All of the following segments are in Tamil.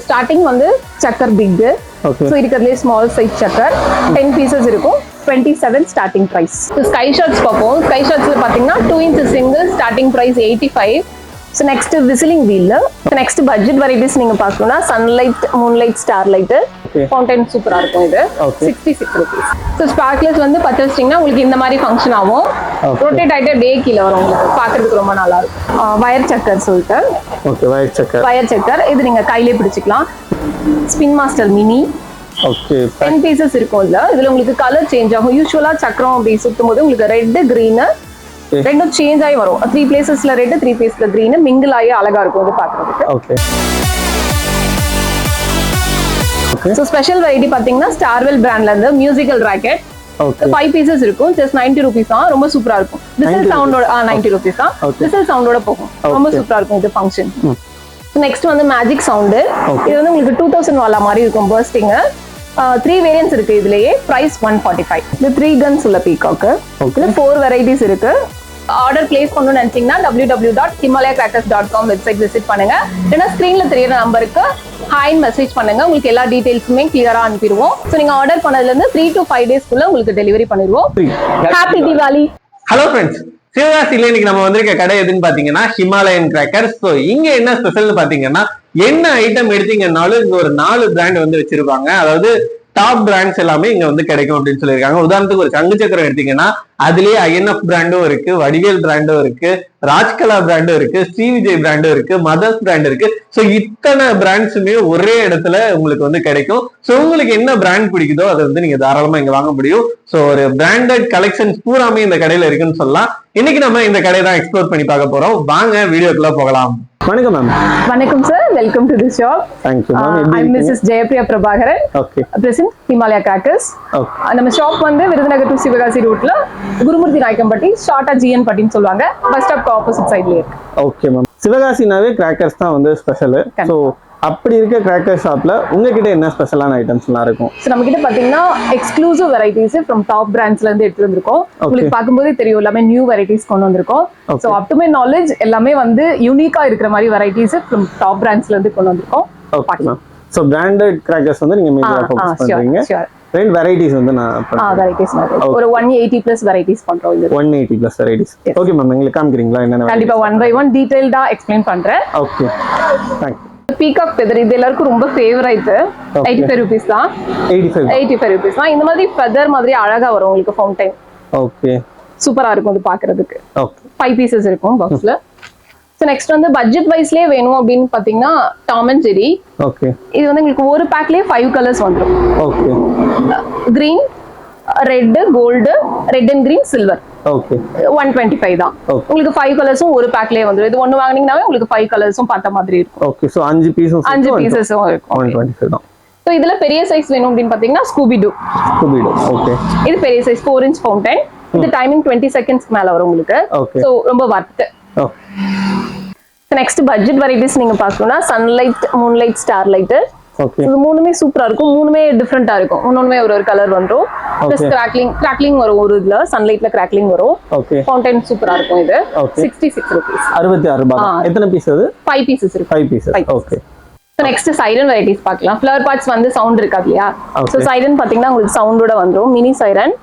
ஸ்டார்டிங் வந்து சக்கர் பிக். ஓகே. ஸோ இருக்கிறதுலே ஸ்மால் சைஸ் சக்கர் 10 பீசஸ் இருக்கும். 27 ஸ்டார்டிங் பிரைஸ். ஸ்கை ஷார்ட்ஸ் பார்ப்போம். ஸ்கை ஷார்ட்ஸ்ல பாத்தீங்கன்னா 2 inch single starting price 85. So next whistling wheel. Next budget varieties நீங்க பார்க்கணும்னா sunlight, moonlight, star light, fountain சூப்பரா இருக்கும். இது 66 rupees. ஸோ ஸ்பார்க்லர்ஸ் வந்து பத்து வச்சிட்டீங்கன்னா உங்களுக்கு இந்த மாதிரி ஃபங்க்ஷன் ஆகும். ரொட்டேட் ஆகிட்டு டே கீழே வரும். உங்களுக்கு பார்க்கறதுக்கு ரொம்ப நல்லா இருக்கும். வயர் சக்கர் சொல்லிட்டு. ஓகே. வயர் சக்கர் இது நீங்க கையிலே பிடிச்சிக்கலாம். Spin master mini. Okay. 10 pieces இருக்கும். இதுல உங்களுக்கு கலர் சேஞ்ச் ஆகும். யூசுவலா சக்கரம் அப்படி சுத்தும் போது உங்களுக்கு ரெட், கிரீன் ரெண்டும் சேஞ்ச் ஆகி வரும். 3 பிளேசஸ்ல ரெட், 3 பிளேஸ்ல கிரீன் மிங்கிள் ஆகி அழகா இருக்கும் இது பாக்குறதுக்கு. ஓகே. சோ ஸ்பெஷல் வெரைட்டி பாத்தீங்கன்னா ஸ்டார்வெல் பிராண்ட்ல இருந்து மியூசிக்கல் ராக்கெட். ஓகே. 5 பீசஸ் இருக்கும். ஜஸ்ட் 90 rupees தான். ரொம்ப சூப்பரா இருக்கும். விசில் சவுண்டோட 90 rupees தான். விசில் சவுண்டோட போகும். ரொம்ப சூப்பரா இருக்கும் இது ஃபங்க்ஷன். நெக்ஸ்ட் வந்து மேஜிக் சவுண்ட். இது வந்து உங்களுக்கு 2000 வாலா மாதிரி இருக்கும் பர்ஸ்டிங். 3 வேரியன்ட்ஸ் இருக்கு இதுலயே. பிரைஸ் 145. இது 3 guns உள்ள பீகாக். இதுல 4 வெரைட்டிஸ் இருக்கு. ஆர்டர் பிளேஸ் பண்ணணும்னு நினைச்சீங்கன்னா www.himalayacrackers.com வெப்சைட் விசிட் பண்ணுங்க. இல்லைன்னா ஸ்கிரீன்ல தெரியற நம்பருக்கு ஹாய்னு மெசேஜ் பண்ணுங்க. உங்களுக்கு எல்லா டீடைல்ஸுமே கிளியரா அனுப்பிடுவோம். ஸோ நீங்க ஆர்டர் பண்ணதுல இருந்து 3 to 5 daysக்குள்ள உங்களுக்கு டெலிவரி பண்ணிடுவோம். ஹாப்பி தீபாவளி. ஹலோ ஃப்ரெண்ட்ஸ், சிவகாசியில இன்னைக்கு நம்ம வந்திருக்க கடை எதுன்னு பாத்தீங்கன்னா ஹிமாலயன் கிராக்கர்ஸ். ஸோ இங்க என்ன ஸ்பெஷல்னு பாத்தீங்கன்னா என்ன ஐட்டம் எடுத்தீங்கன்னாலும் இங்க ஒரு 4 பிராண்ட் வந்து வச்சிருப்பாங்க. அதாவது டாப் பிராண்ட்ஸ் எல்லாமே இங்க வந்து கிடைக்கும் அப்படின்னு சொல்லியிருக்காங்க. உதாரணத்துக்கு ஒரு சங்கு சக்கரம் எடுத்தீங்கன்னா அதுலயே INF பிராண்டும் இருக்கு, வடிவேல் பிராண்டும் இருக்கு, ராஜ்கலா பிராண்டும் இருக்கு, ஸ்ரீவிஜய் பிராண்டும் இருக்கு, மதர்ஸ் பிராண்ட் இருக்கு. ஸோ இத்தனை பிராண்ட்ஸுமே ஒரே இடத்துல உங்களுக்கு வந்து கிடைக்கும். ஸோ உங்களுக்கு என்ன பிராண்ட் பிடிக்குதோ அதை வந்து நீங்க தாராளமா இங்க வாங்க முடியும். ஸோ ஒரு பிராண்டட் கலெக்ஷன்ஸ் பூராமே இந்த கடையில இருக்குன்னு சொல்லலாம். இன்னைக்கு நம்ம இந்த கடையை தான் எக்ஸ்ப்ளோர் பண்ணி பார்க்க போறோம். வாங்க வீடியோக்குள்ள போகலாம். வணக்கம் மேம். வணக்கம் sir. Welcome to this shop. Thank you ma'am. I'm Mrs. Jayapriya Prabhakaran. Okay. Present Himalaya crackers. நம்ம ஷாப் வந்து விருதுநகர் டு சிவகாசி ரூட்ல குருமூர்த்தி நாயக்கம்பட்டி, ஷார்ட்டா GN பட்டின்னு சொல்லுவாங்க. பஸ் ஸ்டாப் ஆப்போசிட் சைட்லயே இருக்கு. Okay ma'am. சிவகாசினாவே கிராக்கர்ஸ் தான் வந்து ஸ்பெஷல். ஸோ அப்படி இருக்க கிராக்கர் ஷாப்ல உங்ககிட்ட என்ன ஸ்பெஷலான ஐட்டம்ஸ்லாம் இருக்கும்? ஸோ நம்ம கிட்ட பாத்தீங்கன்னா எக்ஸ்க்ளூசிவ் வெரைட்டிஸ் ஃப்ரம் டாப் பிராண்ட்ஸ்ல இருந்து எடுத்து வந்திருக்கோம். உங்களுக்கு பார்க்கும்போதே தெரியும் எல்லாமே நியூ வெரைட்டிஸ் கொண்டு வந்திருக்கோம். So up to my knowledge எல்லாமே வந்து யூனிக்கா இருக்கிற மாதிரி வெரைட்டிஸ் ஃப்ரம் டாப் பிராண்ட்ஸ்ல இருந்து கொண்டு வந்திருக்கோம். Okay ma'am. So branded crackers வந்து நீங்க மேஜரா ஃபோக்கஸ் பண்றீங்க. ரெண்டு வெரைட்டிஸ் வந்து நான் வெரைட்டிஸ் ஒரு 180 பிளஸ் வெரைட்டிஸ் பண்றோம். இது 180 பிளஸ் வெரைட்டிஸ். ஓகே மேம், உங்களுக்கு காமிக்கிறீங்களா என்னென்ன? கண்டிப்பா ஒன் பை ஒன் டீடைல்டா எக்ஸ்பிளைன் பண்றேன். Okay. Thank you. Peacock feather இது எல்லாருக்கும் ரொம்ப ஃபேவரைட். 85 rupees தான். 85 rupees தான். இந்த மாதிரி ஃபெதர் மாதிரி அழகா வரும் உங்களுக்கு ஃபவுண்டைன். ஓகே. சூப்பரா இருக்கும் இது பாக்குறதுக்கு. ஓகே. 5 பீசஸ் இருக்கும் பாக்ஸ்ல. சோ நெக்ஸ்ட் வந்து பட்ஜெட் வைஸ்லயே வேணும் அப்படின்னு பாத்தீங்கன்னா டாம் அண்ட் ஜெரி. ஓகே. இது வந்து உங்களுக்கு ஒரு பேக்லயே 5 கலர்ஸ் வந்துரும். Okay. Green, red, gold, red and green, silver. Okay. 125 தான். உங்களுக்கு 5 கலர்ஸும் ஒரு பேக்லயே வந்துரும். இது ஒன்னு வாங்குனீங்கனாவே உங்களுக்கு 5 கலர்ஸும் பார்த்த மாதிரி இருக்கும். ஓகே. சோ 5 பீஸஸும் இருக்கும். 125 தான். சோ இதுல பெரிய சைஸ் வேணும் அப்படின்னு பாத்தீங்கன்னா ஸ்கூபி டூ. ஓகே. இது பெரிய சைஸ் 4 inch ஃபவுண்டைன். இது டைமிங் 20 செகண்ட்ஸ்க்கு மேல வரும் உங்களுக்கு. சோ ரொம்ப வர்த். நெக்ஸ்ட் பட்ஜெட் வெரைட்டிஸ் நீங்க பார்க்கணும்னா sunlight, moonlight, star light. Okay. இது மூணுமே சூப்பரா இருக்கும். மூணுமே டிஃபரெண்டா இருக்கும். ஒவ்வொன்றுமே ஒரு கலர் வந்துரும். பிளஸ் கிராக்லிங் வரும். ஒரு இதுல சன்லைட்ல கிராக்லிங் வரும். ஓகே. ஃபவுண்டைன் சூப்பரா இருக்கும். இது 66 rupees. 66 ரூபாய். எத்தனை பீஸ் அது? 5 பீசஸ் இருக்கு. 5 pieces. Okay. Next siren varieties பார்க்கலாம். ஃப்ளவர் பார்ட்ஸ் வந்து சவுண்ட் இருக்காது இல்லையா? சோ சைரன் பாத்தீங்கன்னா உங்களுக்கு சவுண்டோட வந்துரும். Mini siren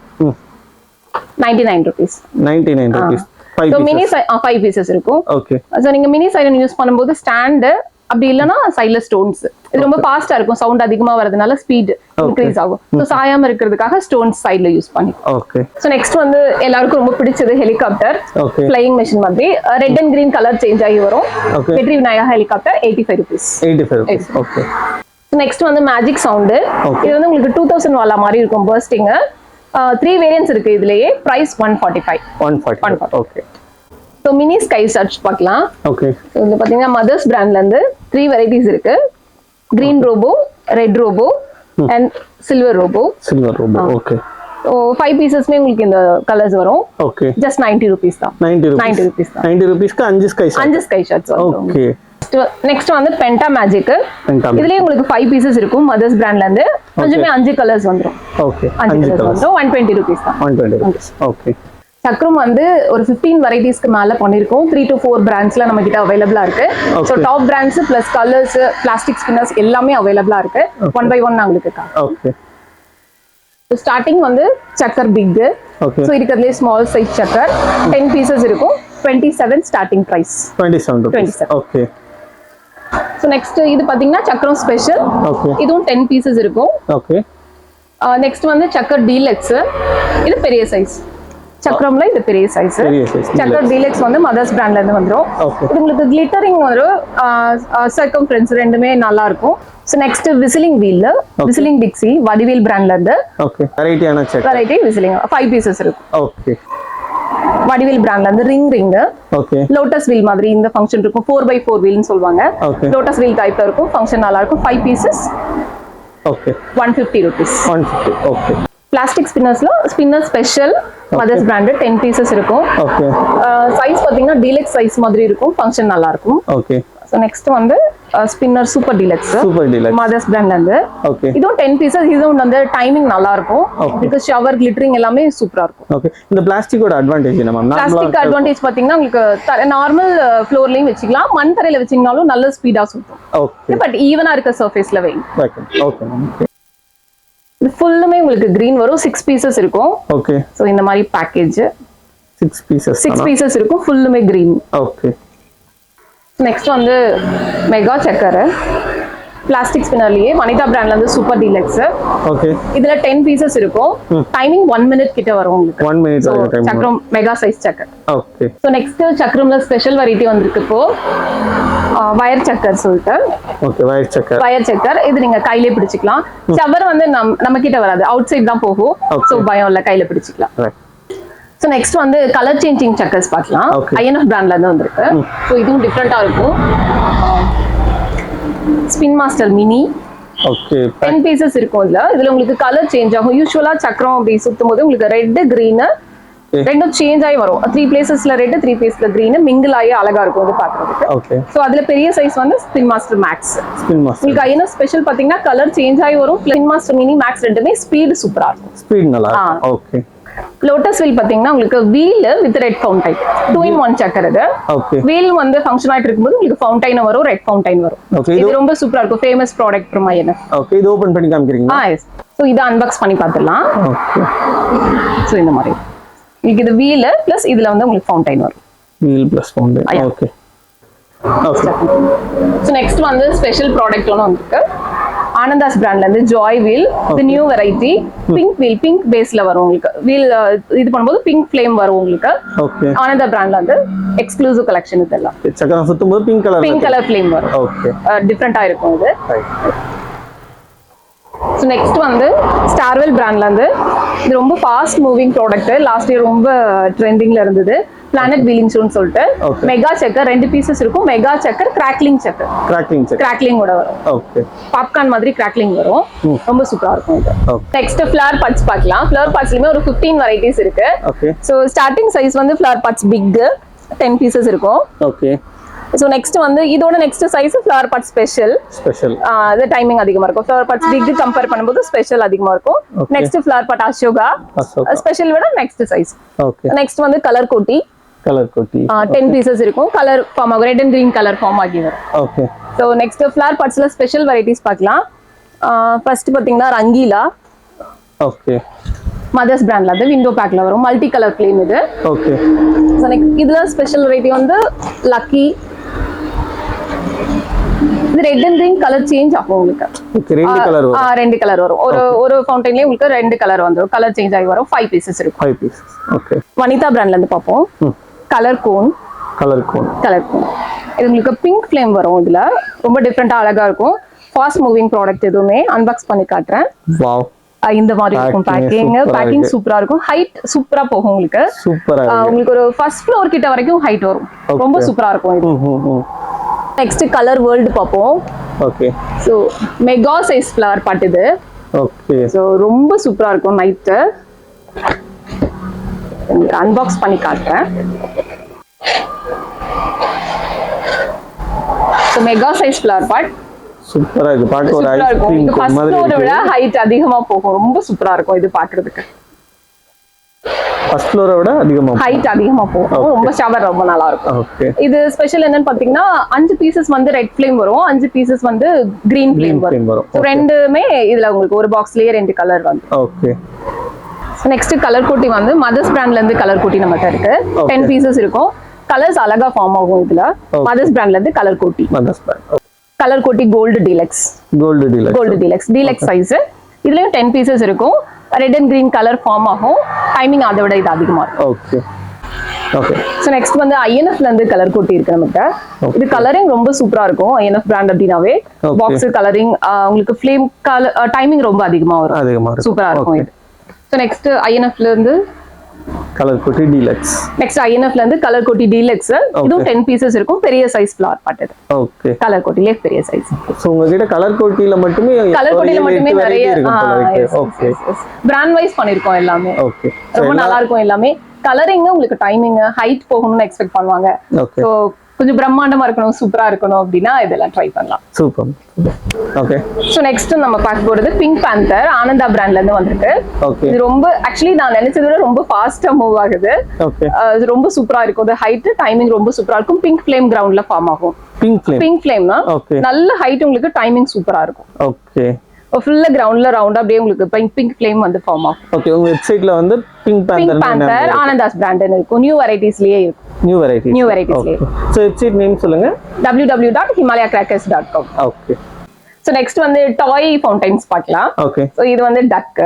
99 rupees. 99 rupees. So mini 5 pieces இருக்கும். ஓகே. சோ நீங்க மினி சைரன் யூஸ் பண்ணும்போது ஸ்டாண்ட் அப்படி இல்லனா சைடுல ஸ்டோன்ஸ். இது ரொம்ப ஃபாஸ்டா இருக்கும். சவுண்ட் அதிகமா வரதுனால ஸ்பீட் இன்க்ரீஸ் ஆகும். சோ சாயாம இருக்கிறதுக்காக ஸ்டோன்ஸ் சைடுல யூஸ் பண்ணி. ஓகே. சோ நெக்ஸ்ட் வந்து எல்லாருக்கும் ரொம்ப பிடிச்சது ஹெலிகாப்டர். ஃளையிங் மெஷின் மாதிரி red and green colour change ஆகி வரும். வெற்றி Vinayaka helicopter 85 rupees. 85 rupees. Okay. Next வந்து மேஜிக் சவுண்ட். இது வந்து உங்களுக்கு 2000 வாலா மாதிரி இருக்கும் பர்ஸ்டிங். 3 வேரியன்ட்ஸ் இருக்கு இதுலயே. Price 145. 145. Okay. So mini sky சர்ச் பார்க்கலாம். ஓகே. இதுல பாத்தீங்கன்னா மதர்ஸ் பிராண்ட்ல இருந்து 3 வெரைட்டிஸ் இருக்கு. Green robot, red robot and silver robot. Okay. 5 பீசஸ்மே உங்களுக்கு இந்த கலர்ஸ் வரும். ஓகே. ஜஸ்ட் 90 rupees தான். 90 rupees தான். 90 rupeesக்கு 5 ஸ்கை ஷாட்ஸ். ஓகே. நெக்ஸ்ட் வந்து பென்டா மேஜிக். இதுலயே உங்களுக்கு 5 பீசஸ் இருக்கும். மதர்ஸ் பிராண்ட்ல இருந்து கொஞ்சமே 5 கலர்ஸ் வந்துரும். ஓகே. 5 கலர்ஸ் வந்துரும். 120 rupees தான். 120 rupees. ஓகே. சக்கரம் வந்து ஒரு 15 வெரைட்டிஸ்க்கு மேல பண்ணிருக்கோம். 3 to 4 பிராண்ட்ஸ்ல நம்ம கிட்ட அவைலபிளா இருக்கு. So top brands plus colours, plastic spinners எல்லாமே அவைலபிளா இருக்கு. ஒன் பை ஒன் உங்களுக்கு ஓகே. ஸ்டார்டிங் வந்து சக்கர் பிக். ஓகே. சோ இருக்கிறதுலே ஸ்மால் சைஸ் சக்கர் 10 பீசஸ் இருக்கும். 27 starting price. 27. Okay. So next இது பாத்தீங்கன்னா சக்கரம் ஸ்பெஷல். ஓகே. இதுவும் 10 பீசஸ் இருக்கும். ஓகே. நெக்ஸ்ட் வந்து சக்கர் டீலக்ஸ். இது பெரிய சைஸ். சக்கரம்ல இது பெரிய சைஸ். சக்கர் டீலக்ஸ் வந்து மதர்ஸ் பிராண்ட்ல இருந்து வந்துரும். இது உங்களுக்கு கிளிட்டரிங் வரும், சர்க்கம்ஃபரன்ஸ் ரெண்டுமே நல்லா இருக்கும். So next whistling wheel, whistling டிக்ஸி வடிவேல் பிராண்ட்ல இருந்து. ஓகே. வெரைட்டியான செக். வெரைட்டி விசிலிங் 5 பீசஸ் இருக்கும். ஓகே. வடிவேல் பிராண்ட்ல இருந்து ரிங். ஓகே. லோட்டஸ் வீல் மாதிரி இந்த ஃபங்க்ஷன் இருக்கும். 4x4 வீல்னு சொல்வாங்க. லோட்டஸ் வீல் டைப்ல இருக்கும். ஃபங்க்ஷன் நல்லா இருக்கும். 5 pieces. Okay. 150 rupees. 150. Okay. Plastic ஸ்பின்னர்ஸ்ல spinner special mother's brand 10 pieces இருக்கும். ஓகே. சைஸ் பாத்தீங்கன்னா டீலக்ஸ் சைஸ் மாதிரி இருக்கும். ஃபங்க்ஷன் நல்லா இருக்கும். ஓகே. சோ நெக்ஸ்ட் வந்து ஸ்பின்னர் சூப்பர் டீலக்ஸ் மதர்ஸ் பிராண்ட்ல இருந்து. ஓகே. இதுவும் 10 பீசஸ். இதுவும் வந்து டைமிங் நல்லா இருக்கும். பிகாஸ் ஷவர் கிளிட்டரிங் எல்லாமே சூப்பரா இருக்கும். ஓகே. இந்த பிளாஸ்டிக்கோட அட்வான்டேஜ் என்ன மேம்? பிளாஸ்டிக் அட்வான்டேஜ் பாத்தீங்கன்னா உங்களுக்கு நார்மல் ஃப்ளோர்லயும் வச்சுக்கலாம், மண் தரையில வச்சீங்கனாலும் நல்ல ஸ்பீடா சுத்தும். ஓகே. பட் ஈவனா இருக்க சர்ஃபேஸ்ல வைங்க. Okay ma'am. இது ஃபுல்லுமே உங்களுக்கு கிரீன் வரும். 6 பீசஸ் இருக்கும். ஓகே. சோ இந்த மாதிரி பேக்கேஜ் 6 பீசஸ் இருக்கும். ஃபுல்லுமே கிரீன். ஓகே. நெக்ஸ்ட் வந்து மெகா சக்கர் பிளாஸ்டிக் ஸ்பின்னர்லயே வனிதா பிராண்ட்ல இருந்து சூப்பர் டீலக்ஸ். ஓகே. இதுல 10 பீசஸ் இருக்கும். டைமிங் 1 மினிட் கிட்ட வரும் உங்களுக்கு. 1 மினிட் டைம். சக்கரம் மெகா சைஸ் சக்கர். ஓகே. சோ நெக்ஸ்ட் சக்கரம்ல ஸ்பெஷல் வெரைட்டி வந்திருக்கு இப்போ. வயர் சக்கர் சொல்லிட்டு. ஓகே. வயர் சக்கர் இது நீங்க கையிலே பிடிச்சிக்கலாம். ஷவர் வந்து நம்ம கிட்ட வராது, அவுட் சைடு தான் போகும். சோ பயம் இல்ல, கையில பிடிச்சிக்கலாம். சோ நெக்ஸ்ட் வந்து கலர் சேஞ்சிங் சக்கர்ஸ் பார்க்கலாம். INF பிராண்ட்ல இருந்து வந்திருக்கு. சோ இதுவும் டிஃபரெண்டா இருக்கும். Spin master mini. Okay. 10 pieces இருக்கும். இதுல உங்களுக்கு கலர் சேஞ்ச் ஆகும். யூசுவலா சக்கரம் அப்படி சுத்தும் போது உங்களுக்கு ரெட் கிரீன் ரெண்டும் சேஞ்ச் ஆகி வரும். 3 பிளேசஸ்ல ரெட், 3 பிளேஸ்ல கிரீன் மிங்கிள் ஆகி அழகா இருக்கும் இது பாக்குறதுக்கு. ஓகே. சோ அதுல பெரிய சைஸ் வந்து ஸ்பின் மாஸ்டர் மேக்ஸ். உங்களுக்கு INF ஸ்பெஷல் பாத்தீங்கன்னா கலர் சேஞ்ச் ஆகி வரும். ஸ்பின் மாஸ்டர் மினி மேக்ஸ் ரெண்டுமே ஸ்பீடு சூப்பரா இருக்கும். ஸ்பீட் நல்லா இருக்கும். ஓகே. லோட்டஸ் வீல் பாத்தீங்கன்னா உங்களுக்கு wheel with red fountain 2 in 1 சக்கர். இது வீல் வந்து ஃபங்க்ஷன் ஆயிட்டு இருக்கும்போது உங்களுக்கு ஃபவுண்டைன் வரும், ரெட் ஃபவுண்டைன் வரும். இது ரொம்ப சூப்பரா இருக்கும். Famous product from INF. Okay. இது ஓபன் பண்ணி காமிக்கிறீங்களா? எஸ். சோ இத அன்பாக்ஸ் பண்ணி பார்த்திடலாம். ஓகே. சோ இந்த மாதிரி இது வீல் பிளஸ் இதுல வந்து உங்களுக்கு ஃபவுண்டைன் வரும். Wheel plus fountain. Okay. Okay. So next வந்து ஸ்பெஷல் ப்ராடக்ட் ஒன்னு வந்திருக்கு. ஆனந்தாஸ் பிராண்ட்ல இருந்து ஜாய் வீல். இது new variety. Pink wheel, pink பேஸ்ல வரும் உங்களுக்கு. வீல் இது பண்ணும்போது பிங்க் ஃப்ளேம் வரும் உங்களுக்கு. ஓகே. ஆனந்தா பிராண்ட்ல இருந்து எக்ஸ்க்ளூசிவ் கலெக்ஷன் இதெல்லாம். சக்கரம் சுத்தும்போது பிங்க் கலர் ஃப்ளேம் வரும். ஓகே. டிஃபரண்டா இருக்கும் இது. ஸோ நெக்ஸ்ட் வந்து ஸ்டார்வெல் பிராண்ட்ல இருந்து இது ரொம்ப fast moving product. Last year ரொம்ப ட்ரெண்டிங்ல இருந்தது. பிளானட் வீலிங் ஷூன்னு சொல்லிட்டு மெகா சக்கர் 2 பீசஸ் இருக்கும். மெகா சக்கர் கிராக்லிங் சக்கர். கிராக்லிங்கோட வரும். ஓகே. பாப்கார்ன் மாதிரி கிராக்லிங் வரும். ரொம்ப சூப்பரா இருக்கும் இது. நெக்ஸ்ட் ஃபிளவர் பட்ஸ் பார்க்கலாம். ஃபிளவர் பட்ஸ்லயுமே ஒரு 15 வெரைட்டிஸ் இருக்கு. ஓகே. சோ ஸ்டார்டிங் சைஸ் வந்து ஃபிளவர் பட்ஸ் பிக் 10 பீசஸ் இருக்கும். ஓகே. சோ நெக்ஸ்ட் வந்து இதோட next size flower but special. அது டைமிங் அதிகமா இருக்கும். ஃபிளவர் பட்ஸ் பிக் கம்பேர் பண்ணும்போது ஸ்பெஷல் அதிகமா இருக்கும். Next flower but Ashoka special விட நெக்ஸ்ட் சைஸ். ஓகே. நெக்ஸ்ட் வந்து கலர் கோட்டி 10 பீசஸ் இருக்கும். கலர் ஃபார்ம் ஆகும். Red and green colour form ஆகி வரும். ஓகே. சோ நெக்ஸ்ட் ஃபிளவர் பட்ஸ்ல ஸ்பெஷல் வெரைட்டிஸ் பார்க்கலாம். ஃபர்ஸ்ட் பாத்தீங்கன்னா ரங்கீலா. ஓகே. மதர்ஸ் பிராண்ட்ல அது விண்டோ பேக்ல வரும். மல்டி கலர் ஃப்ளேம் இது. ஓகே. சோ நெக்ஸ்ட் இதுல ஸ்பெஷல் வெரைட்டி வந்து லக்கி. இது red and green colour change ஆகும் உங்களுக்கு. ஓகே. ரெண்டு கலர் வரும். ஒரு ஃபவுண்டைன்லயே உங்களுக்கு 2 கலர் வந்துரும். கலர் சேஞ்ச் ஆகி வரும். 5 பீசஸ் இருக்கும். 5 பீசஸ். ஓகே. வனிதா பிராண்ட்ல இருந்து பாப்போம். Colour cone. இது உங்களுக்கு பிங்க் ஃப்ளேம் வரும். இதுல ரொம்ப டிஃபரெண்டா அழகா இருக்கும். Fast moving product. எதுவுமே அன்பாக்ஸ் பண்ணி காட்டுறேன். வாவ். இந்த மாதிரி இருக்கும் பேக்கிங் சூப்பரா இருக்கும். ஹைட் சூப்பரா போகும் உங்களுக்கு. உங்களுக்கு ஒரு ஃபர்ஸ்ட் ஃப்ளோர் கிட்ட வரைக்கும் ஹைட் வரும். ரொம்ப சூப்பரா இருக்கும் இது. நெக்ஸ்ட் கலர் வேர்ல்ட் பாப்போம். Okay. So mega size flower pot இது. ஓகே. சோ ரொம்ப சூப்பரா இருக்கும். நைட் அன்பாக்ஸ் பண்ணி காட்டுறேன். So mega size flower pot சூப்பரா இருக்கு. பார்க்க ஒரு ஐஸ்கிரீம் மாதிரி இருக்கு. ஹைட் அதிகமா போகும். ரொம்ப சூப்பரா இருக்கும் இது பாக்குறதுக்கு. ஃபர்ஸ்ட் ஃப்ளோரை விட அதிகமா ஹைட் அதிகமா போகும். ரொம்ப ஷவர் ரொம்ப நல்லா இருக்கும். ஓகே. இது ஸ்பெஷல் என்னன்னு பாத்தீங்கன்னா 5 பீசஸ் வந்து ரெட் ஃப்ளேம் வரும், 5 பீசஸ் வந்து கிரீன் ஃப்ளேம் வரும். சோ ரெண்டுமே இதுல உங்களுக்கு ஒரு பாக்ஸ்லயே 2 கலர் வந்து. ஓகே. நெக்ஸ்ட் கலர் கோட்டி வந்து மதர்ஸ் பிராண்ட்ல இருந்து கலர் கோட்டி நம்மட்ட இருக்கு. 10 பீசஸ் இருக்கும். கலர்ஸ் அழகா ஃபார்ம் ஆகும் இதுல. மதர்ஸ் பிராண்ட்ல இருந்து கலர் கோட்டி. Mother's brand. கலர் கோட்டி gold deluxe. Gold deluxe size. இதுலயும் 10 பீசஸ் இருக்கும். Red and green colour form ஆகும். டைமிங் அதை விட இது அதிகமா இருக்கும். ஓகே. ஓகே. சோ நெக்ஸ்ட் வந்து INF ல இருந்து கலர் கோட்டி இருக்கு நமக்கு. இது கலரிங் ரொம்ப சூப்பரா இருக்கும். INF பிராண்ட் அப்படினாவே பாக்ஸ் கலரிங் உங்களுக்கு ஃப்ளேம் கலர் டைமிங் ரொம்ப அதிகமா வரும். சூப்பரா இருக்கும் இது. சோ நெக்ஸ்ட் INF ல இருந்து கலர் கோட்டி டீலக்ஸ். நெக்ஸ்ட் INF ல இருந்து கலர் கோட்டி டீலக்ஸ். இதுவும் 10 பீசஸ் இருக்கும். பெரிய சைஸ் ஃப்ளவர் பாட் இது. ஓகே. கலர் கோட்டிலே பெரிய சைஸ். சோ உங்ககிட்ட கலர் கோட்டில மட்டுமே நிறைய ஓகே. பிராண்ட் வைஸ் பண்ணிருக்கோம் எல்லாமே. ஓகே. ரொம்ப நல்லா இருக்கும் எல்லாமே. கலரிங் உங்களுக்கு டைமிங் ஹைட் போகணும்னு எக்ஸ்பெக்ட் பண்ணுவாங்க. சோ கொஞ்சம் பிரம்மாண்டமா இருக்கணும், சூப்பரா இருக்கணும் அப்படின்னா இதெல்லாம் ட்ரை பண்ணலாம். சூப்பர். ஓகே. சோ நெக்ஸ்ட் நம்ம பார்க்க போறது பிங்க் பேந்தர் ஆனந்தா பிராண்ட்ல இருந்து வந்திருக்கு. இது ரொம்ப ஆக்சுவலி நான் நினைச்சதை விட ரொம்ப ஃபாஸ்டா மூவ் ஆகுது. இது ரொம்ப சூப்பரா இருக்கும். அது ஹைட் டைமிங் ரொம்ப சூப்பரா இருக்கும். பிங்க் ஃப்ளேம் கிரவுண்ட்ல ஃபார்ம் ஆகும். பிங்க் ஃப்ளேம்னா நல்ல ஹைட் உங்களுக்கு டைமிங் சூப்பரா இருக்கும். ஓகே. ஃபுல்லா கிரவுண்ட்ல ரவுண்டா அப்படியே உங்களுக்கு பிங்க் ஃப்ளேம் வந்து ஃபார்ம் ஆகும். ஓகே. உங்க வெப்சைட்ல வந்து பிங்க் பேந்தர் ஆனந்தாஸ் பிராண்ட் இருக்கும். நியூ வெரைட்டிஸ்லயே இருக்கும். நியூ வெரைட்டிஸ்லயே. சோ வெப்சைட் நேம் சொல்லுங்க. www.himalayacrackers.com. ஓகே. சோ நெக்ஸ்ட் வந்து டாய் ஃபவுண்டைன்ஸ் பார்க்கலாம். ஓகே. சோ இது வந்து டக்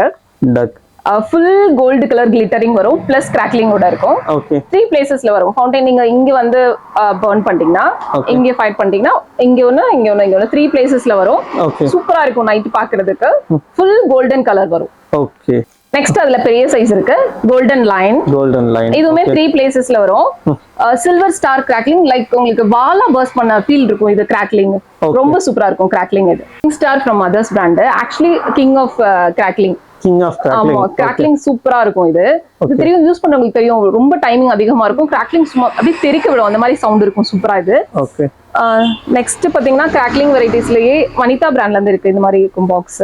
ஃபுல் கோல்டு கலர் கிளிட்டரிங் வரும் பிளஸ் கிராக்லிங்கோட இருக்கும். ஓகே. 3 பிளேசஸ்ல வரும். ஃபவுண்டைன் நீங்க இங்க வந்து பர்ன் பண்ணிட்டீங்கன்னா, இங்க ஃபயர் பண்ணிட்டீங்கன்னா, இங்க ஒன்னு 3 பிளேசஸ்ல வரும். சூப்பரா இருக்கும் நைட் பாக்குறதுக்கு. ஃபுல் கோல்டன் கலர் வரும். ஓகே. நெக்ஸ்ட் அதுல பெரிய சைஸ் இருக்கு. Golden line. இதுவுமே 3 பிளேசஸ்ல வரும். சில்வர் ஸ்டார் கிராக்லிங் லைக் உங்களுக்கு வாலா பர்ஸ்ட் பண்ண ஃபீல் இருக்கும். இது கிராக்லிங் ரொம்ப சூப்பரா இருக்கும். கிராக்லிங் இது king star from mothers brand. Actually king of crackling. Crackling சூப்பரா இருக்கும். இது தெரியும், யூஸ் பண்றவங்களுக்கு தெரியும். ரொம்ப டைமிங் அதிகமா இருக்கும். கிராக்லிங் சும்மா அப்படியே தெறிக்க விடும். அந்த மாதிரி சவுண்ட் இருக்கும். சூப்பரா இது. ஓகே. நெக்ஸ்ட் பாத்தீங்கன்னா கிராக்லிங் வெரைட்டிஸ்லயே வனிதா பிராண்ட்ல இருந்து இருக்கு. இந்த மாதிரி இருக்கும் பாக்ஸ்.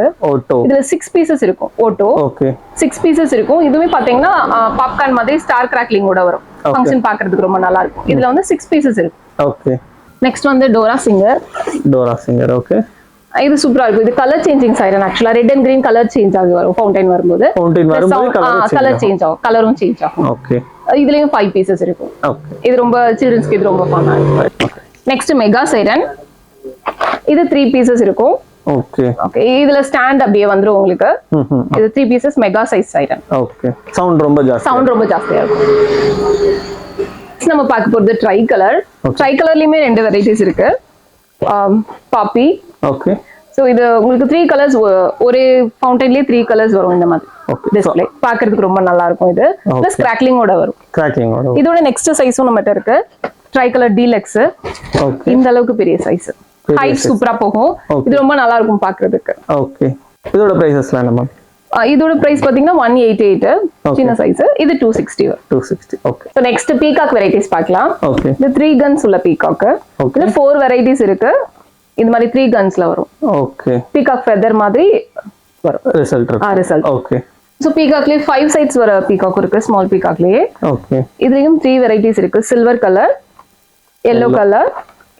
இதுல 6 பீசஸ் இருக்கும். ஓட்டோ 6 பீசஸ் இருக்கும். இதுவே பாத்தீங்கன்னா பாப்கார்ன் மாதிரி ஸ்டார் கிராக்லிங்கோட வரும். ஃபங்க்ஷன் பாக்குறதுக்கு ரொம்ப நல்லா இருக்கும். இதுல வந்து 6 பீசஸ் இருக்கு. ஓகே. நெக்ஸ்ட் வந்து டோரா சிங்கர். ஓகே. இது சூப்பரா இருக்கும். இது கலர் சேஞ்சிங் சைரன். ஆக்சுவலா red and green colour change ஆகி வரும். ஃபவுண்டைன் வரும்போது கலர் சேஞ்ச் ஆகும். கலரும் சேஞ்ச் ஆகும். ஓகே. இதுலயும் 5 பீசஸ் இருக்கும். ஓகே. இது ரொம்ப சில்ட்ரன்ஸ்க்கு இது ரொம்ப ஃபன்னா இருக்கும். Next mega siren. இது 3 பீசஸ் இருக்கும். ஓகே. ஓகே. இதுல ஸ்டாண்ட் அப்படியே வந்துரும் உங்களுக்கு. இது 3 pieces mega size siren. Okay. Sound ரொம்ப ஜாஸ்தியா இருக்கும். நம்ம பார்க்க போறது ட்ரை கலர்லயுமே 2 வெரைட்டிஸ் இருக்கு. பாப்பி. ஓகே. சோ இது உங்களுக்கு 3 கலர்ஸ் ஒரே ஃபவுண்டைன்லயே 3 கலர்ஸ் வரும். இந்த மாதிரி டிஸ்ப்ளே பார்க்கிறதுக்கு ரொம்ப நல்லா இருக்கும். இது பிளஸ் கிராக்லிங்கோட வரும். இதோட நெக்ஸ்ட் சைஸும் நம்மட்ட இருக்கு. Try colour deluxe. ஓகே. இந்த அளவுக்கு பெரிய சைஸ். ஹைட் சூப்பரா போகும். இது ரொம்ப நல்லா இருக்கும் பார்க்கிறதுக்கு. ஓகே. இதோட பிரைசஸ்லாம் என்ன மேம்? இதோட பிரைஸ் பாத்தீங்கன்னா 188 சின்ன சைஸ். இது 260. Okay. So next peacock varieties பார்க்கலாம். ஓகே. இது 3 கன்ஸ் உள்ள பீகாக். இதுல 4 வெரைட்டிஸ் இருக்கு. இந்த மாதிரி 3 கன்ஸ்ல வரும். ஓகே. பீகாக் ஃபெதர் மாதிரி வரும். ரிசல்ட். ஓகே. சோ பீகாக்லயே 5 சைட்ஸ் வர பீகாக் இருக்கு. ஸ்மால் பீகாக்லயே. ஓகே. இதுலயும் 3 வெரைட்டிஸ் இருக்கு. சில்வர் கலர், yellow கலர்,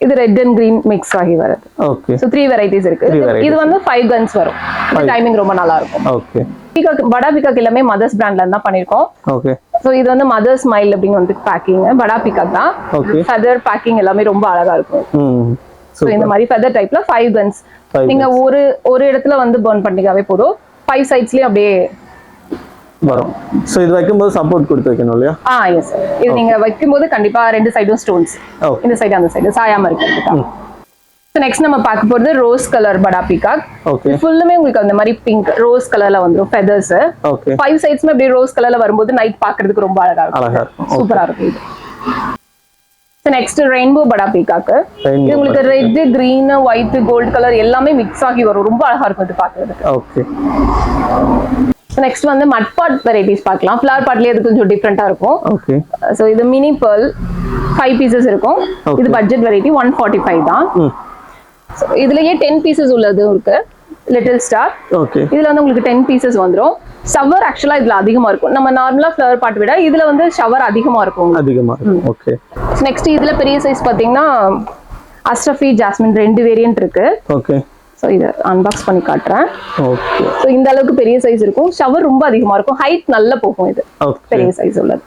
இது ரெட் அண்ட் கிரீன் மிக்ஸ் ஆகி வருது. ஓகே. சோ 3 வெரைட்டிஸ் இருக்கு. இது வந்து 5 கன்ஸ் வரும். டைமிங் ரொம்ப நல்லா இருக்கும். ஓகே. பீகாக் படா பீகாக் எல்லாமே மதர்ஸ் பிராண்ட்ல இருந்தா பண்ணிருக்கோம். ஓகே. சோ இது வந்து மதர்ஸ் ஸ்மைல் அப்படிங்க வந்து பேக்கிங். படா பீகாக் தான். ஃபெதர் பேக்கிங் எல்லாமே ரொம்ப அழகா இருக்கும். சோ இந்த மாதிரி ஃபெதர் டைப்ல 5 கன்ஸ். நீங்க ஒரு இடத்துல வந்து பர்ன் பண்ணிக்காவே போதும். 5 சைட்ஸ்லயே அப்படியே வரும். சோ இது வைக்கும்போது சப்போர்ட் கொடுத்து வைக்கணும் இல்லையா? Yes sir. இது நீங்க வைக்கும்போது கண்டிப்பா 2 சைடும் ஸ்டோன்ஸ். இந்த சைடு அந்த சைடு சாயாம இருக்கு. சோ நெக்ஸ்ட் நம்ம பார்க்க போறது ரோஸ் கலர் படா பீகாக். ஓகே. ஃபுல்லுமே உங்களுக்கு அந்த மாதிரி பிங்க் ரோஸ் கலர்ல வந்துரும் ஃபெதர்ஸ். ஓகே. 5 சைட்ஸ்மே அப்படியே ரோஸ் கலர்ல வரும்போது நைட் பார்க்கிறதுக்கு ரொம்ப அழகா இருக்கும். சூப்பரா இருக்கும் இது. சோ நெக்ஸ்ட் ரெயின்போ படா பீகாக். இது உங்களுக்கு red, green, white, gold colour எல்லாமே மிக்ஸ் ஆகி வரும். ரொம்ப அழகா இருக்கும் இது பார்க்கிறதுக்கு. ஓகே. நெக்ஸ்ட் வந்து மட் பாட் வெரைட்டிஸ் பார்க்கலாம். ஃப்ளவர் பாட்லயே அது கொஞ்சம் டிஃபரெண்டா இருக்கும். ஓகே. சோ இது மினி pearl 5 பீசஸ் இருக்கும். இது பட்ஜெட் வெரைட்டி 145 தான். சோ இதுலயே 10 பீசஸ் உள்ளது இருக்கு. Little star. ஓகே. இதுல வந்து உங்களுக்கு 10 பீசஸ் வந்துரும். ஷவர் ஆக்சுவலா இதுல அதிகமா இருக்கும். நம்ம நார்மலா ஃப்ளவர் பாட் விட இதுல வந்து ஷவர் அதிகமா இருக்கும். அதிகமா இருக்கும். ஓகே. நெக்ஸ்ட் இதுல பெரிய சைஸ் பாத்தீங்கன்னா அஸ்ரஃபி ஜாஸ்மின் 2 வேரியன்ட் இருக்கு. ஓகே. சோ இத அன்பாக்ஸ் பண்ணி காட்டுறேன். ஓகே. சோ இந்த அளவுக்கு பெரிய சைஸ் இருக்கும். ஷவர் ரொம்ப அதிகமா இருக்கும். ஹைட் நல்ல போகும் இது. பெரிய சைஸ் உள்ளது.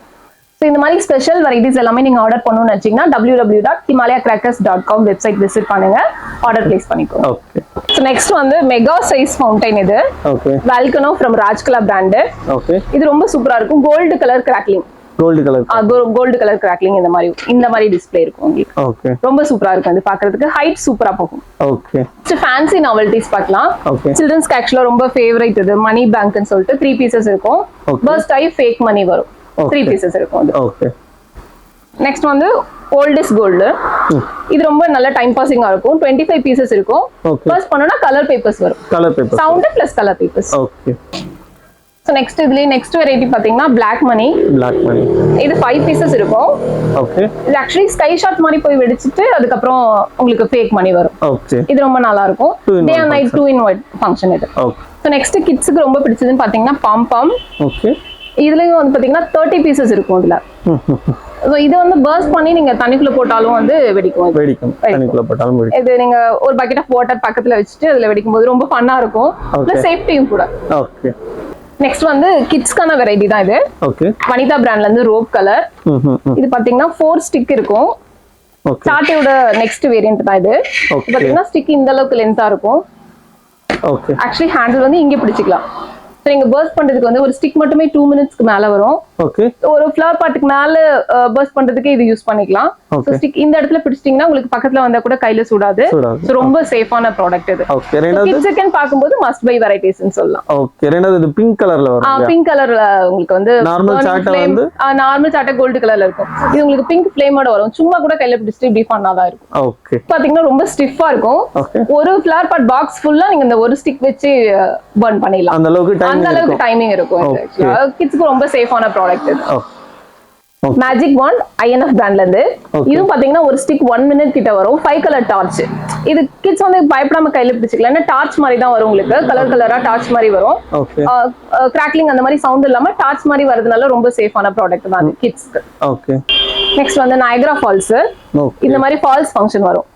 சோ இந்த மாதிரி ஸ்பெஷல் வெரைட்டிஸ் எல்லாமே நீங்க ஆர்டர் பண்ணனும்னு நினைச்சீங்கன்னா www.himalayacrackers.com வெப்சைட் விசிட் பண்ணுங்க. ஆர்டர் பிளேஸ் பண்ணிக்கோங்க. ஓகே. சோ நெக்ஸ்ட் வந்து மெகா சைஸ் ஃபவுண்டைன் இது. Okay. Volcano from Rajkala brand. Okay. இது ரொம்ப சூப்பரா இருக்கும். Gold colour crackling. Gold colour crackling இந்த மாதிரி டிஸ்ப்ளே இருக்கும் உங்களுக்கு. ஓகே. ரொம்ப சூப்பரா இருக்கும். இது பார்க்கிறதுக்கு ஹைட் சூப்பரா போகும். ஓகே. ஃபேன்சி நாவல்டிஸ் பார்க்கலாம். ஓகே. சில்ட்ரன்ஸ்க்கு ஆக்சுவலா ரொம்ப ஃபேவரட் இது. மணி பேங்க்னு சொல்லிட்டு 3 பீசஸ் இருக்கும். பர்ஸ்ட் ஆகி ஃபேக் மணி வரும். 3 பீசஸ் இருக்கும் அது. ஓகே. நெக்ஸ்ட் வந்து ஓல்ட் இஸ் கோல்ட். இது ரொம்ப நல்ல டைம் பாசிங்கா இருக்கும். 25 பீசஸ் இருக்கும். பர்ஸ்ட் பண்ணனும்னா கலர் பேப்பர்ஸ் வரும். Sound plus colour papers. Okay. So next இதுலயே நெக்ஸ்ட் வெரைட்டி பாத்தீங்கன்னா Black Money. இது 5 பீசஸ் இருக்கும். ஓகே. இது एक्चुअली ஸ்கை ஷாட் மாதிரி போய் வெடிச்சிட்டு அதுக்கு அப்புறம் உங்களுக்கு ஃபேக் மணி வரும். ஓகே. இது ரொம்ப நல்லா இருக்கும். Day and night 2 in 1 function இது. ஓகே. சோ நெக்ஸ்ட் கிட்ஸ்க்கு ரொம்ப பிடிச்சதுன்னு பாத்தீங்கன்னா பாம். ஓகே. இதுலயும் வந்து பாத்தீங்கன்னா 30 பீசஸ் இருக்கும் இதுல. சோ இது வந்து பர்ஸ்ட் பண்ணி நீங்க தண்ணிக்குள்ள போட்டாலும் வந்து வெடிக்கும். தண்ணிக்குள்ள போட்டாலும் வெடிக்கும். இது நீங்க ஒரு பக்கெட் ஆஃப் வாட்டர் பக்கத்துல வச்சிட்டு அதுல வெடிக்கும்போது ரொம்ப ஃபன்னா இருக்கும். பிளஸ் சேஃப்டியும் கூட. ஓகே. நெக்ஸ்ட் வந்து கிட்ஸ்க்கான வெரைட்டி தான் இது. ஓகே. வனிதா பிராண்ட்ல இருந்து ரோப் கலர். இது பாத்தீங்கன்னா 4 ஸ்டிக் இருக்கும். ஓகே. சார்ட்டோட நெக்ஸ்ட் வேரியன்ட் தான் இது. பாத்தீங்கன்னா ஸ்டிக் இந்த அளவுக்கு லென்த்தா இருக்கும். ஓகே. ஆக்சுவலி ஹேண்டில் வந்து இங்க பிடிச்சிக்கலாம். நீங்க பர்ஸ்ட் பண்றதுக்கு வந்து ஒரு ஸ்டிக் மட்டுமே 2 மினிட்ஸ்க்கு மேல வரும். ஓகே. ஒரு ஃப்ளவர் பாட்டுக்கு மேல பர்ஸ்ட் பண்றதுக்கு இது யூஸ் பண்ணிக்கலாம். சோ ஸ்டிக் இந்த இடத்துல பிடிச்சிட்டீங்கன்னா உங்களுக்கு பக்கத்துல வந்தா கூட கையில சுடாது. சோ ரொம்ப சேஃபான ப்ராடக்ட் இது. ஓகே. ரெண்டாவது கிட்ஸ்க்கு பாக்கும்போது மஸ்ட் பை வெரைட்டிஸ்னு சொல்லலாம். ஓகே. ரெண்டாவது இது பிங்க் கலர்ல வரும். பிங்க் கலர்ல உங்களுக்கு வந்து நார்மல் சார்ட் வந்து நார்மல் சார்ட் கோல்ட் கலர்ல இருக்கும். இது உங்களுக்கு பிங்க் ஃப்ளேமோட வரும். சும்மா கூட கையில பிடிச்சிட்டு இப்படி பண்ணாதான் இருக்கும். ஓகே. பாத்தீங்கன்னா ரொம்ப ஸ்டிஃபா இருக்கும். ஒரு ஃப்ளவர் பாட் பாக்ஸ் ஃபுல்லா நீங்க இந்த ஒரு ஸ்டிக் வச்சு பர்ன் பண்ணிடலாம். அந்த அளவுக்கு டைமிங் இருக்கும். கிட்ஸ்க்கு ரொம்ப சேஃபான ப்ராடக்ட் இது. மேஜிக் வாண்ட் INF பிராண்ட்ல இருந்து. இது பாத்தீங்கன்னா ஒரு ஸ்டிக் 1 மினிட் கிட்ட வரும். 5 கலர் டார்ச். இது கிட்ஸ் வந்து பயப்படாம கையில பிடிச்சிக்கலாம். ஏன்னா டார்ச் மாதிரி தான் வரும் உங்களுக்கு. கலரா டார்ச் மாதிரி வரும். கிராக்லிங் அந்த மாதிரி சவுண்ட் இல்லாம டார்ச் மாதிரி வரதுனால ரொம்ப சேஃபான ப்ராடக்ட் தான் கிட்ஸ்க்கு. ஓகே. நெக்ஸ்ட் வந்து நயகரா ஃபால்ஸ். இந்த மாதிரி ஃபால்ஸ் ஃபங்க்ஷன் வரும்.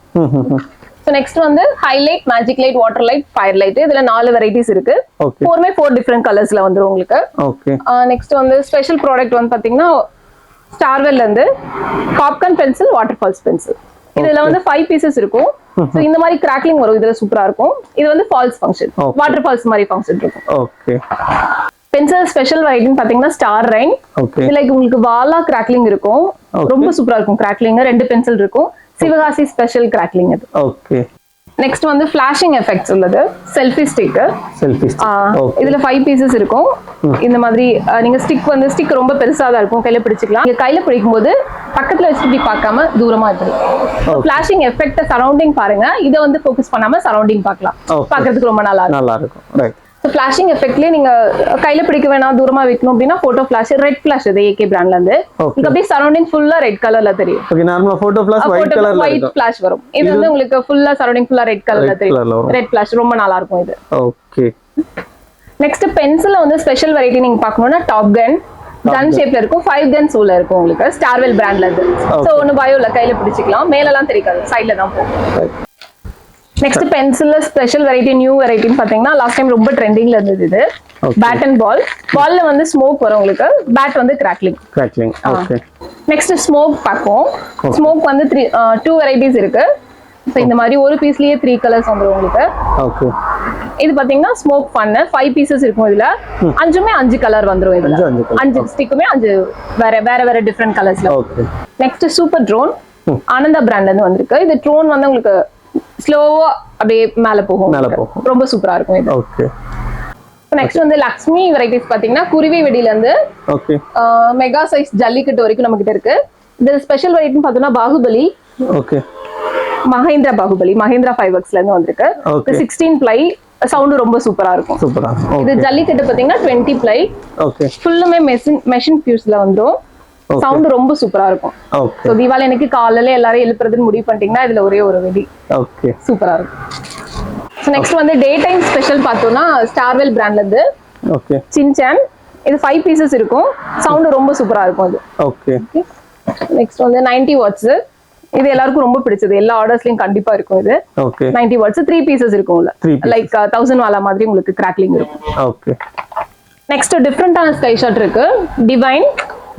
நெக்ஸ்ட் வந்து highlight, magic light, water light, fire light. இதுல 4 வெரைட்டிஸ் இருக்கு. 4 டிஃபரெண்ட் கலர்ஸ்ல வந்துரும் உங்களுக்கு. ஓகே. நெக்ஸ்ட் வந்து ஸ்பெஷல் ப்ராடக்ட் வந்து பாத்தீங்கன்னா ஸ்டார்வெல்ல இருந்து popcorn pencil, water falls pencil. இதுல வந்து 5 பீசஸ் இருக்கும். சோ இந்த மாதிரி கிராக்லிங் வரும். இதுல சூப்பரா இருக்கும். இது வந்து ஃபால்ஸ் ஃபங்க்ஷன், வாட்டர் ஃபால்ஸ் மாதிரி ஃபங்க்ஷன் இருக்கும். ஓகே. பென்சில் ஸ்பெஷல் வெரைட்டின்னு பாத்தீங்கன்னா ஸ்டார் ரைன். இது லைக் உங்களுக்கு வாலா கிராக்லிங் இருக்கும். ரொம்ப சூப்பரா இருக்கும் கிராக்லிங். 2 பென்சில் இருக்கும். சிவகாசி ஸ்பெஷல் கிராக்லிங் இது. ஓகே. நெக்ஸ்ட் வந்து ஃபிளாஷிங் எஃபெக்ட்ஸ் உள்ளது. Selfie stick. இதுல 5 பீசஸ் இருக்கும். இந்த மாதிரி நீங்க ஸ்டிக் ரொம்ப பெருசா தான் இருக்கும். கையில பிடிச்சிக்கலாம். நீங்க கையில பிடிக்கும் போது பக்கத்துல வச்சு இப்படி பார்க்காம தூரமா இருக்கு. ஃபிளாஷிங் எஃபெக்ட் சரௌண்டிங் பாருங்க. இத வந்து ஃபோக்கஸ் பண்ணாம சரௌண்டிங் பார்க்கலாம். பார்க்கிறதுக்கு ரொம்ப நல்லா இருக்கும். ரைட். ஃபிளாஷிங் எஃபெக்ட்லயே நீங்க கையில பிடிக்க வேணாம், தூரமா வைக்கணும் அப்படின்னா போட்டோ ஃபிளாஷ், ரெட் ஃபிளாஷ் இது AK பிராண்ட்ல இருந்து. இங்க அப்படியே சரௌண்டிங் ஃபுல்லா ரெட் கலர்ல தெரியும். ஓகே. நார்மலா போட்டோ ஃபிளாஷ் ஒயிட் கலர்ல ஒயிட் ஃபிளாஷ் வரும். இது வந்து உங்களுக்கு ஃபுல்லா சரௌண்டிங் ஃபுல்லா ரெட் கலர்ல தெரியும். ரெட் ஃபிளாஷ் ரொம்ப நல்லா இருக்கும் இது. ஓகே. நெக்ஸ்ட் பென்சில்ல வந்து ஸ்பெஷல் வெரைட்டி நீங்க பார்க்கணும்னா டாப் கன் ஷேப்ல இருக்கும். 5 கன்ஸ் உள்ள இருக்கும் உங்களுக்கு. ஸ்டார்வெல் பிராண்ட்ல இருந்து. சோ ஒன்னு பயோல கையில பிடிச்சிக்கலாம். மேலலாம் தெரியாது, சைடுல தான் போகும். நெக்ஸ்ட் பென்சில்ல ஸ்பெஷல் வெரைட்டி, நியூ வெரைட்டின்னு பாத்தீங்கன்னா லாஸ்ட் டைம் ரொம்ப ட்ரெண்டிங்ல இருந்தது இது. பேட் அண்ட் பால்ல வந்து ஸ்மோக் வரும் உங்களுக்கு. பேட் வந்து கிராக்லிங். ஓகே. நெக்ஸ்ட் ஸ்மோக் பார்ப்போம். ஸ்மோக் வந்து 2 வெரைட்டிஸ் இருக்கு. சோ இந்த மாதிரி ஒரு பீஸ்லயே 3 கலர்ஸ் வந்துரும் உங்களுக்கு. ஓகே. இது பாத்தீங்கன்னா ஸ்மோக் ஃபன் 5 பீசஸ் இருக்கும். இதுல 5 கலர் வந்துரும். இதுல 5 ஸ்டிக்குமே 5 வேற டிஃபரெண்ட் கலர்ஸ்ல. Okay. Next super drone Ananda பிராண்ட்ல இருந்து வந்திருக்கு. இது ட்ரோன் வந்து உங்களுக்கு ஸ்லோவா அப்படியே மேல போகும். ரொம்ப சூப்பரா இருக்கும் இது. ஓகே. நெக்ஸ்ட் வந்து லக்ஷ்மி வெரைட்டிஸ் பாத்தீங்கன்னா குருவி வெடியில இருந்து ஓகே மெகா சைஸ் ஜல்லிக்கட்டு வரைக்கும் நம்ம கிட்ட இருக்கு. இது ஸ்பெஷல் வெரைட்டின்னு பார்த்தோம்னா பாகுபலி. ஓகே. மஹேந்திரா 5Xல இருந்து வந்திருக்கு. 16 ப்ளை. சவுண்ட் ரொம்ப சூப்பரா இருக்கும். இது ஜல்லிக்கட்டு பாத்தீங்கன்னா 20 ப்ளை. ஓகே. ஃபுல்லுமே மெஷின் ஃபியூஸ்ல வந்துரும். சவுண்ட் ரொம்ப சூப்பரா இருக்கும். சோ தீபாவளி அன்னைக்கு காலையில எல்லாரும் எழுப்புறதுன்னு முடிவு பண்ணிட்டீங்கன்னா இதுல ஒரே ஒரு வெடி. ஓகே. சூப்பரா இருக்கும். சோ நெக்ஸ்ட் வந்து டே டைம் ஸ்பெஷல் பார்த்தோம்னா ஸ்டார்வெல் பிராண்ட்ல இருந்து ஓகே சின்சான். இது 5 பீசஸ் இருக்கும். சவுண்ட் ரொம்ப சூப்பரா இருக்கும் இது. ஓகே. நெக்ஸ்ட் வந்து 90 வாட்ஸ். இது எல்லாருக்கும் ரொம்ப பிடிச்சது. எல்லா ஆர்டர்ஸ்லயும் கண்டிப்பா இருக்கும் இது. ஓகே. 90 வாட்ஸ் 3 பீசஸ் இருக்கும் உள்ள. லைக் 1000 வாலா மாதிரி உங்களுக்கு கிராக்லிங் இருக்கும். ஓகே. நெக்ஸ்ட் டிஃபரண்டான ஸ்கை ஷாட் இருக்கு. Divine.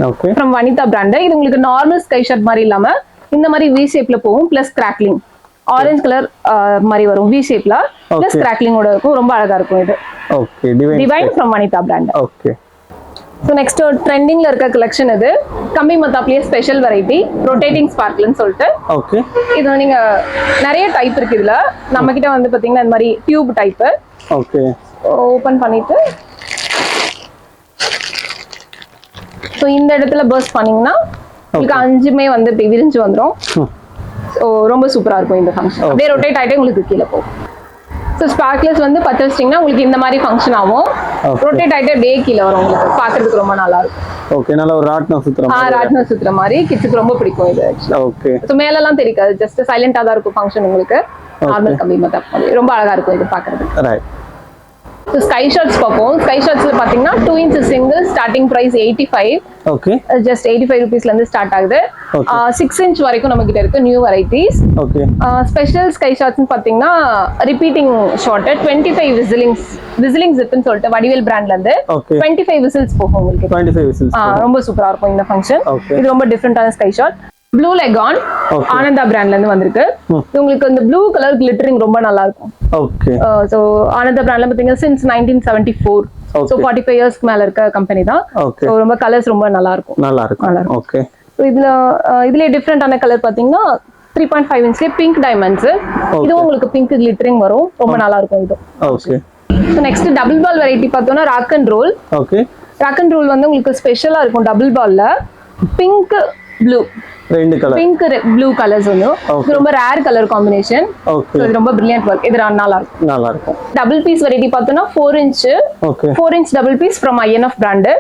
Okay. From Vanitha brand. இது உங்களுக்கு நார்மல் ஸ்கை ஷாட் மாதிரி இல்லாம இந்த மாதிரி வி ஷேப்ல போகும். பிளஸ் கிராக்லிங் ஆரஞ்சு கலர் மாதிரி வரும் வி ஷேப்ல. பிளஸ் கிராக்லிங்கோட இருக்கும். ரொம்ப அழகா இருக்கும் இது. Okay. Divine from Vanitha brand. Okay. So next ட்ரெண்டிங்ல இருக்க கலெக்ஷன் இது. கம்பி மத்தாப்லயே ஸ்பெஷல் வெரைட்டி ரொட்டேட்டிங் ஸ்பார்க்லன்னு சொல்லிட்டு. ஓகே. இது நீங்க நிறைய டைப் இருக்கு இதுல. நம்ம கிட்ட வந்து பாத்தீங்கன்னா இந்த மாதிரி டியூப் டைப். ஓகே. ஓபன் பண்ணிட்டு ஸோ இந்த இடத்துல பர்ஸ்ட் பண்ணீங்கன்னா உங்களுக்கு 5மே வந்து இப்படி விரிஞ்சு வந்துடும். ஸோ ரொம்ப சூப்பரா இருக்கும் இந்த ஃபங்க்ஷன். அப்படியே ரொட்டேட் ஆகிட்டே உங்களுக்கு கீழே போகும். ஸோ ஸ்பார்க்லெஸ் வந்து பற்ற வச்சிட்டிங்கன்னா உங்களுக்கு இந்த மாதிரி ஃபங்க்ஷன் ஆகும். ரொட்டேட் ஆகிட்டே அப்படியே கீழே வரும். உங்களுக்கு பார்க்கறதுக்கு ரொம்ப நல்லா இருக்கும். ஓகே. நல்ல ஒரு ராட்னம் சுத்துற மாதிரி. ராட்னம் சுத்துற மாதிரி கிட்ஸுக்கு ரொம்ப பிடிக்கும் இது. ஓகே. ஸோ மேலெல்லாம் தெரியாது. ஜஸ்ட் சைலண்டா தான் இருக்கும் ஃபங்க்ஷன் உங்களுக்கு. நார்மல் கம்பி மத்தாப் மாதிரி ரொம்ப அழகா இருக்கும் இது பார்க்கறதுக்கு. ரைட். ஸோ ஸ்கை ஷாட்ஸ் பார்ப்போம். ஸ்கை ஷாட்ஸ்ல பாத்தீங்கன்னா 2 inch single starting price 85. Okay. Just 85 rupeesல இருந்து ஸ்டார்ட் ஆகுது. 6 inch வரைக்கும் நம்ம கிட்ட இருக்கு new varieties. Okay. Special sky ஷாட்ஸ்னு பாத்தீங்கன்னா ரிப்பீட்டிங் ஷாட் 25 விசிலிங் ஜிப்னு சொல்லிட்டு வடிவேல் பிராண்ட்ல இருந்து 25 விசில்ஸ் போகும் உங்களுக்கு. 25 விசில்ஸ். ரொம்ப சூப்பரா இருக்கும் இந்த ஃபங்க்ஷன். இது ரொம்ப டிஃபரெண்டான ஸ்கை ஷாட். ப்ளூ லெகான் ஆனந்தா பிராண்ட்ல இருந்து வந்திருக்கு. உங்களுக்கு இந்த ப்ளூ கலர் கிளிட்டரிங் ரொம்ப நல்லா இருக்கும். ஓகே. சோ ஆனந்தா பிராண்ட்ல பாத்தீங்கன்னா since 1974. சோ 45 இயர்ஸ்க்கு மேல இருக்க கம்பெனி தான். சோ ரொம்ப கலர்ஸ் ரொம்ப நல்லா இருக்கும். ஓகே. சோ இதுல டிஃபரெண்டான கலர் பாத்தீங்கன்னா 3.5 inchல பிங்க் டைமண்ட்ஸ். இதுவும் உங்களுக்கு பிங்க் கிளிட்டரிங் வரும். ரொம்ப நல்லா இருக்கும் இது. Okay. So next double ball variety பார்த்தோம்னா rock and roll. Okay. Rock and roll வந்து உங்களுக்கு ஸ்பெஷலா இருக்கும். டபுள் பால்ல பிங்க் ப்ளூ ரெண்டு கலர் பிங்க் ப்ளூ கலர்ஸ் வந்து இது ரொம்ப ரேர் கலர் காம்பினேஷன். ஓகே. இது ரொம்ப பிரில்லியன்ட் வர்க். இது நல்லா இருக்கும். டபுள் பீஸ் வெரைட்டி பார்த்தோம்னா 4 inch. Okay. 4 inch double piece from INF brand.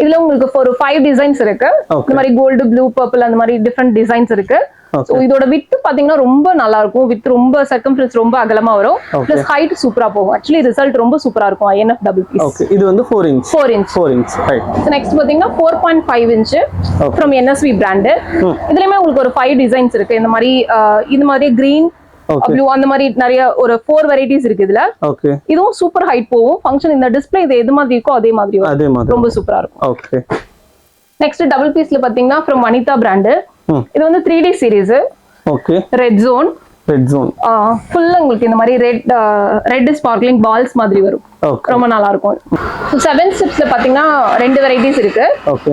இதுல உங்களுக்கு ஒரு 5 டிசைன்ஸ் இருக்கு. இந்த மாதிரி கோல்ட், ப்ளூ, பர்பிள் அந்த மாதிரி டிஃபரண்ட் டிசைன்ஸ் இருக்கு. சோ இதோட வித் பாத்தீங்கன்னா ரொம்ப நல்லா இருக்கும். வித் ரொம்ப சர்க்கம்ஃபரன்ஸ் ரொம்ப அகலமா வரும். பிளஸ் ஹைட் சூப்பரா போகும். एक्चुअली ரிசல்ட் ரொம்ப சூப்பரா இருக்கும் INF டபுள் பீஸ். ஓகே. இது வந்து 4 inch ரைட். நெக்ஸ்ட் பாத்தீங்கன்னா 4.5 inch from NSV பிராண்ட். இதுலயுமே உங்களுக்கு ஒரு 5 டிசைன்ஸ் இருக்கு. இந்த மாதிரி கிரீன், ப்ளூ அந்த மாதிரி நிறைய ஒரு 4 வெரைட்டிஸ் இருக்கு இதுல. ஓகே. இதுவும் சூப்பர் ஹைட் போகும். ஃபங்க்ஷன் இந்த டிஸ்ப்ளே இது எது மாதிரி இருக்கோ அதே மாதிரி ரொம்ப சூப்பரா இருக்கும். ஓகே. நெக்ஸ்ட் டபுள் பீஸ்ல பாத்தீங்கன்னா from வனிதா பிராண்ட். இது வந்து 3D series. Okay. Red zone ஃபுல்லா உங்களுக்கு இந்த மாதிரி ரெட் ஸ்பார்க்லிங் பால்ஸ் மாதிரி வரும். ரொம்ப நல்லா இருக்கும். 7 ஸ்டெப்ஸ்ல பாத்தீங்கன்னா 2 வெரைட்டிஸ் இருக்கு.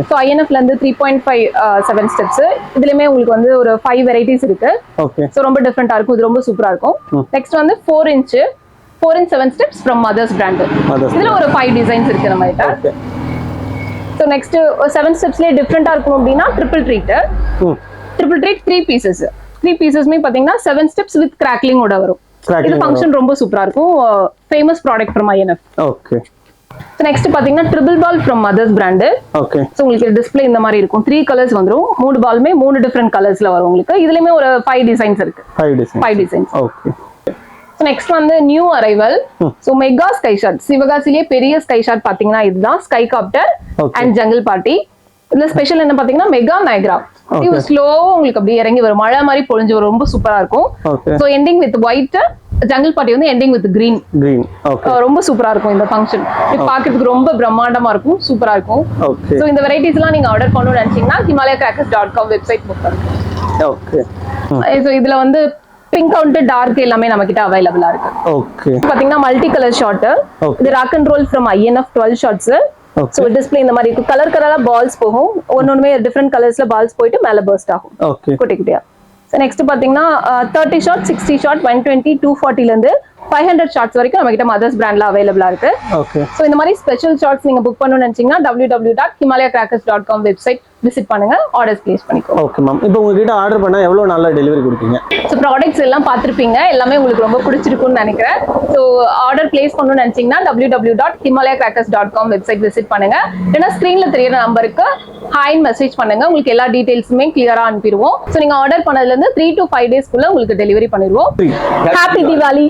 சோ INFல இருந்து 3.5 7 ஸ்டெப்ஸ். இதுலயுமே உங்களுக்கு வந்து ஒரு 5 வெரைட்டிஸ் இருக்கு. சோ ரொம்ப டிஃபரெண்டா இருக்கும். இது ரொம்ப சூப்பரா இருக்கும். நெக்ஸ்ட் வந்து 4 inch 7 steps from Mother's brand. இதுல ஒரு 5 டிசைன்ஸ் இருக்கு நம்ம கிட்ட. சோ நெக்ஸ்ட் 7 ஸ்டெப்ஸ்லயே டிஃபரெண்டா இருக்கும் அப்படின்னா ட்ரிபிள் ட்ரீட் 3 பீசஸ். 3 பீசஸ்மே பாத்தீங்கன்னா 7 ஸ்டெப்ஸ் வித் கிராக்லிங் ஓட வரும். இது ஃபங்க்ஷன் ரொம்ப சூப்பரா இருக்கும். Famous product from INF. Okay. So next பாத்தீங்கன்னா triple ball from mothers brand. Okay. So உங்களுக்கு டிஸ்ப்ளே இந்த மாதிரி இருக்கும். 3 கலர்ஸ் வந்துரும். 3 பால்மே 3 டிஃபரெண்ட் கலர்ஸ்ல வரும் உங்களுக்கு. இதுலயுமே ஒரு 5 டிசைன்ஸ் இருக்கு. 5 டிசைன்ஸ். ஓகே. நெக்ஸ்ட் வந்து new arrival. So mega sky shot. சிவகாசிலேயே பெரிய ஸ்கை ஷாட் பாத்தீங்கன்னா இதுதான். Sky copter and jungle party. இதுல ஸ்பெஷல் என்ன பாத்தீங்கன்னா மெகா நைக்ரா. இது ஸ்லோவா உங்களுக்கு அப்படியே இறங்கி வரும். மழை மாதிரி பொழிஞ்சு வரும். ரொம்ப சூப்பரா இருக்கும். So ending with white. Jungle party வந்து எண்டிங் வித் கிரீன். ரொம்ப சூப்பரா இருக்கும் இந்த ஃபங்க்ஷன். பாக்கிறதுக்கு ரொம்ப பிரம்மாண்டமா இருக்கும். சூப்பரா இருக்கும். சோ இந்த வெரைட்டிஸ் எல்லாம் நீங்க ஆர்டர் பண்ணணும்னு நினைச்சீங்கன்னா himalaya-crackers.com வெப்சைட் புக் பண்ணுங்க. ஓகே. சோ இதுல வந்து பிங்க் அண்ட் டார்க் எல்லாமே நம்ம கிட்ட அவைலபிளா இருக்கு. ஓகே. பாத்தீங்கன்னா மல்டி கலர் ஷாட். இது rock and roll from INF 12 shots. So display இந்த மாதிரி இருக்கு. கலர் கலரா பால்ஸ் போகும். ஒன்னொண்ணுமே டிஃபரெண்ட் கலர்ஸ்ல பால்ஸ் போயிட்டு மேல பர்ஸ்ட் ஆகும். ஓகே. குட்டி குட்டியா. நெக்ஸ்ட் பாத்தீங்கன்னா 30 ஷாட், 60 ஷாட், 120, 240ல இருந்து 500 ஷாட்ஸ் வரைக்கும் நம்ம கிட்ட மதர்ஸ் பிராண்ட்ல அவைலபிளா இருக்கு. ஓகே. சோ இந்த மாதிரி ஸ்பெஷல் ஷாட்ஸ் நீங்க புக் பண்ணனும்னு நினைச்சீங்கன்னா www.himalaya-crackers.com வெப்சைட் விசிட் பண்ணுங்க. ஆர்டர்ஸ் பிளேஸ் பண்ணிக்கோங்க. Okay ma'am. இப்போ உங்ககிட்ட ஆர்டர் பண்ணா எவ்வளவு நாள்ல டெலிவரி கொடுப்பீங்க? சோ ப்ராடக்ட்ஸ் எல்லாம் பார்த்திருப்பீங்க. எல்லாமே உங்களுக்கு ரொம்ப பிடிச்சிருக்கும்னு நினைக்கிறேன். சோ ஆர்டர் பிளேஸ் பண்ணனும்னு நினைச்சீங்கன்னா www.himalaya-crackers.com வெப்சைட் விசிட் பண்ணுங்க. இல்லனா ஸ்கிரீன்ல தெரியுற நம்பருக்கு ஹாய் மெசேஜ் பண்ணுங்க. உங்களுக்கு எல்லா டீடைல்ஸுமே கிளியரா அனுப்பிடுவோம். சோ நீங்க ஆர்டர் பண்ணதுல இருந்து 3 to 5 டேஸ்க்குள்ள உங்களுக்கு டெலிவரி பண்ணிடுவோம். ஹாப்பி தீபாவளி.